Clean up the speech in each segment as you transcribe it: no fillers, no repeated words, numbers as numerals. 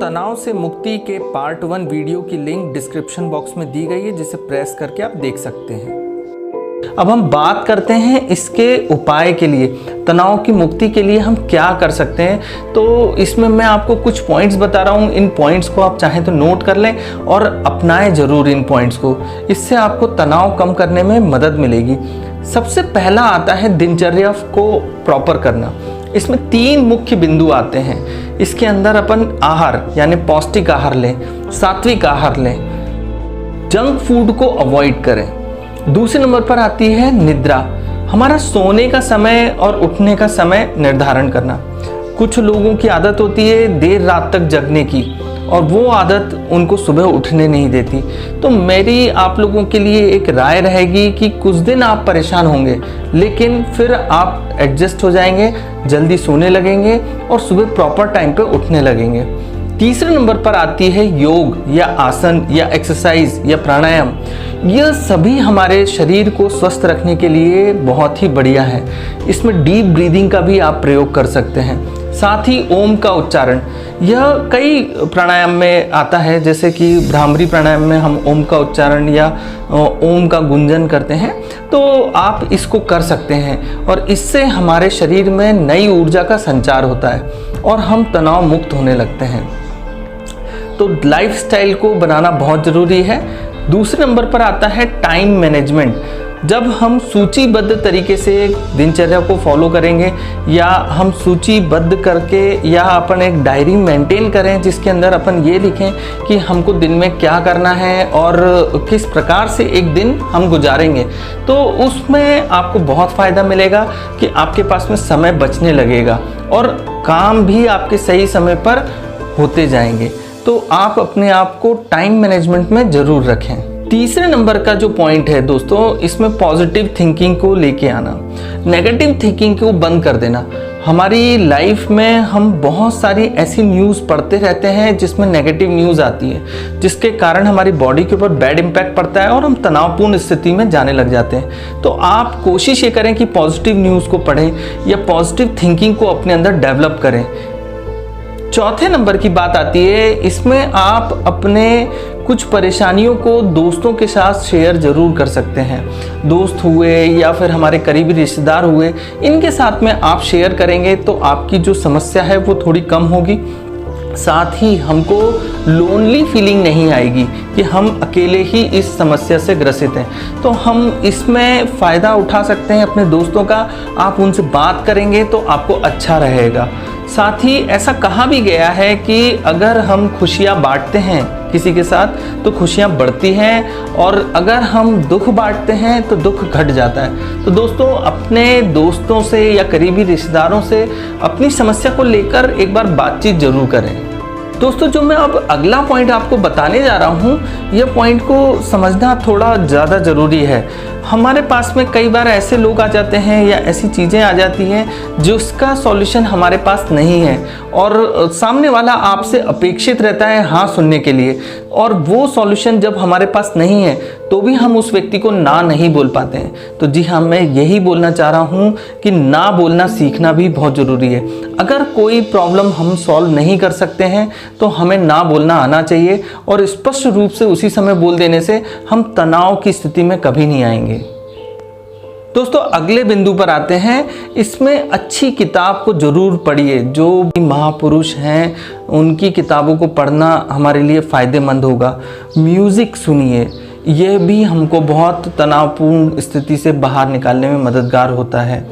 तनाव से मुक्ति के पार्ट 1 वीडियो की लिंक डिस्क्रिप्शन बॉक्स में दी गई है, जिसे प्रेस करके आप देख सकते हैं। अब हम बात करते हैं इसके उपाय के लिए, तनाव की मुक्ति के लिए हम क्या कर सकते हैं। तो इसमें मैं आपको कुछ पॉइंट्स बता रहा हूँ, इन पॉइंट्स को आप चाहें तो नोट कर लें और अपनाएं ज़रूर इन पॉइंट्स को। इससे आपको तनाव कम करने में मदद मिलेगी। सबसे पहला आता है दिनचर्या को प्रॉपर करना। इसमें 3 मुख्य बिंदु आते हैं। इसके अंदर अपन आहार यानी पौष्टिक आहार लें, सात्विक आहार लें, जंक फूड को अवॉइड करें। दूसरे नंबर पर आती है निद्रा, हमारा सोने का समय और उठने का समय निर्धारण करना। कुछ लोगों की आदत होती है देर रात तक जगने की, और वो आदत उनको सुबह उठने नहीं देती। तो मेरी आप लोगों के लिए एक राय रहेगी कि कुछ दिन आप परेशान होंगे, लेकिन फिर आप एडजस्ट हो जाएंगे, जल्दी सोने लगेंगे और सुबह प्रॉपर टाइम पे उठने लगेंगे। तीसरे नंबर पर आती है योग या आसन या एक्सरसाइज या प्राणायाम। यह सभी हमारे शरीर को स्वस्थ रखने के लिए बहुत ही बढ़िया है। इसमें डीप ब्रीदिंग का भी आप प्रयोग कर सकते हैं। साथ ही ओम का उच्चारण, यह कई प्राणायाम में आता है, जैसे कि भ्रामरी प्राणायाम में हम ओम का उच्चारण या ओम का गुंजन करते हैं। तो आप इसको कर सकते हैं और इससे हमारे शरीर में नई ऊर्जा का संचार होता है और हम तनाव मुक्त होने लगते हैं। तो लाइफस्टाइल को बनाना बहुत ज़रूरी है। दूसरे नंबर पर आता है टाइम मैनेजमेंट। जब हम सूचीबद्ध तरीके से दिनचर्या को फॉलो करेंगे या हम सूचीबद्ध करके या अपन एक डायरी मेंटेन करें जिसके अंदर अपन ये लिखें कि हमको दिन में क्या करना है और किस प्रकार से एक दिन हम गुजारेंगे, तो उसमें आपको बहुत फ़ायदा मिलेगा कि आपके पास में समय बचने लगेगा और काम भी आपके सही समय पर होते जाएंगे। तो आप अपने आप को टाइम मैनेजमेंट में ज़रूर रखें। तीसरे नंबर का जो पॉइंट है दोस्तों, इसमें पॉजिटिव थिंकिंग को लेके आना, नेगेटिव थिंकिंग को बंद कर देना। हमारी लाइफ में हम बहुत सारी ऐसी न्यूज़ पढ़ते रहते हैं जिसमें नेगेटिव न्यूज़ आती है, जिसके कारण हमारी बॉडी के ऊपर बैड इम्पैक्ट पड़ता है और हम तनावपूर्ण स्थिति में जाने लग जाते हैं। तो आप कोशिश ये करें कि पॉजिटिव न्यूज़ को पढ़ें या पॉजिटिव थिंकिंग को अपने अंदर डेवलप करें। चौथे नंबर की बात आती है, इसमें आप अपने कुछ परेशानियों को दोस्तों के साथ शेयर ज़रूर कर सकते हैं। दोस्त हुए या फिर हमारे करीबी रिश्तेदार हुए, इनके साथ में आप शेयर करेंगे तो आपकी जो समस्या है वो थोड़ी कम होगी। साथ ही हमको लोनली फीलिंग नहीं आएगी कि हम अकेले ही इस समस्या से ग्रसित हैं। तो हम इसमें फ़ायदा उठा सकते हैं अपने दोस्तों का। आप उनसे बात करेंगे तो आपको अच्छा रहेगा। साथ ही ऐसा कहा भी गया है कि अगर हम खुशियाँ बांटते हैं किसी के साथ तो खुशियाँ बढ़ती हैं, और अगर हम दुख बांटते हैं तो दुख घट जाता है। तो दोस्तों, अपने दोस्तों से या करीबी रिश्तेदारों से अपनी समस्या को लेकर एक बार बातचीत जरूर करें। दोस्तों, जो मैं अब अगला पॉइंट आपको बताने जा रहा हूँ, यह पॉइंट को समझना थोड़ा ज़्यादा ज़रूरी है। हमारे पास में कई बार ऐसे लोग आ जाते हैं या ऐसी चीज़ें आ जाती हैं जिसका सॉल्यूशन हमारे पास नहीं है, और सामने वाला आपसे अपेक्षित रहता है हाँ सुनने के लिए, और वो सॉल्यूशन जब हमारे पास नहीं है तो भी हम उस व्यक्ति को ना नहीं बोल पाते हैं। तो जी हाँ, मैं यही बोलना चाह रहा हूँ कि ना बोलना सीखना भी बहुत ज़रूरी है। अगर कोई प्रॉब्लम हम सॉल्व नहीं कर सकते हैं तो हमें ना बोलना आना चाहिए, और स्पष्ट रूप से उसी समय बोल देने से हम तनाव की स्थिति में कभी नहीं आएंगे। दोस्तों, अगले बिंदु पर आते हैं। इसमें अच्छी किताब को जरूर पढ़िए। जो भी महापुरुष हैं उनकी किताबों को पढ़ना हमारे लिए फ़ायदेमंद होगा। म्यूज़िक सुनिए, यह भी हमको बहुत तनावपूर्ण स्थिति से बाहर निकालने में मददगार होता है।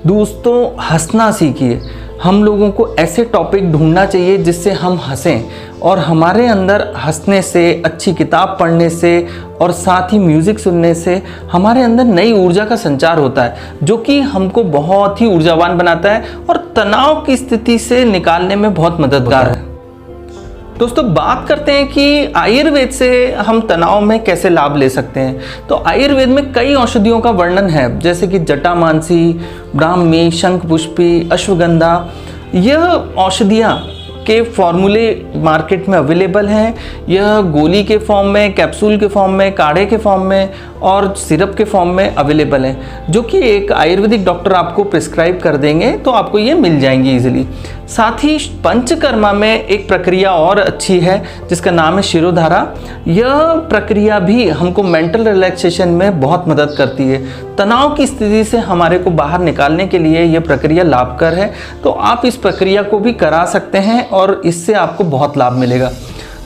दोस्तों, हंसना सीखिए। हम लोगों को ऐसे टॉपिक ढूंढना चाहिए जिससे हम हंसें, और हमारे अंदर हंसने से, अच्छी किताब पढ़ने से और साथ ही म्यूज़िक सुनने से हमारे अंदर नई ऊर्जा का संचार होता है, जो कि हमको बहुत ही ऊर्जावान बनाता है और तनाव की स्थिति से निकालने में बहुत मददगार है। दोस्तों, बात करते हैं कि आयुर्वेद से हम तनाव में कैसे लाभ ले सकते हैं। तो आयुर्वेद में कई औषधियों का वर्णन है, जैसे कि जटामांसी, ब्राह्मी, शंखपुष्पी, अश्वगंधा। यह औषधियाँ के फॉर्मूले मार्केट में अवेलेबल हैं। यह गोली के फॉर्म में, कैप्सूल के फॉर्म में, काढ़े के फॉर्म में और सिरप के फॉर्म में अवेलेबल हैं, जो कि एक आयुर्वेदिक डॉक्टर आपको प्रिस्क्राइब कर देंगे, तो आपको ये मिल जाएंगी इजीली। साथ ही पंचकर्मा में एक प्रक्रिया और अच्छी है जिसका नाम है शिरोधारा। यह प्रक्रिया भी हमको मेंटल रिलैक्सेशन में बहुत मदद करती है। तनाव की स्थिति से हमारे को बाहर निकालने के लिए यह प्रक्रिया लाभकर है, तो आप इस प्रक्रिया को भी करा सकते हैं और इससे आपको बहुत लाभ मिलेगा।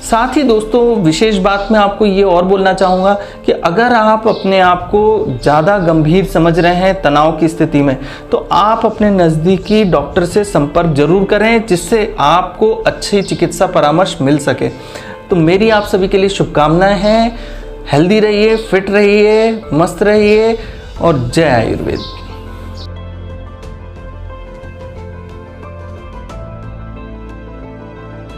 साथ ही दोस्तों, विशेष बात मैं आपको ये और बोलना चाहूँगा कि अगर आप अपने आप को ज़्यादा गंभीर समझ रहे हैं तनाव की स्थिति में, तो आप अपने नज़दीकी डॉक्टर से संपर्क जरूर करें, जिससे आपको अच्छी चिकित्सा परामर्श मिल सके। तो मेरी आप सभी के लिए शुभकामनाएं हैं। हेल्दी रहिए, फिट रहिए, मस्त रहिए और जय आयुर्वेद।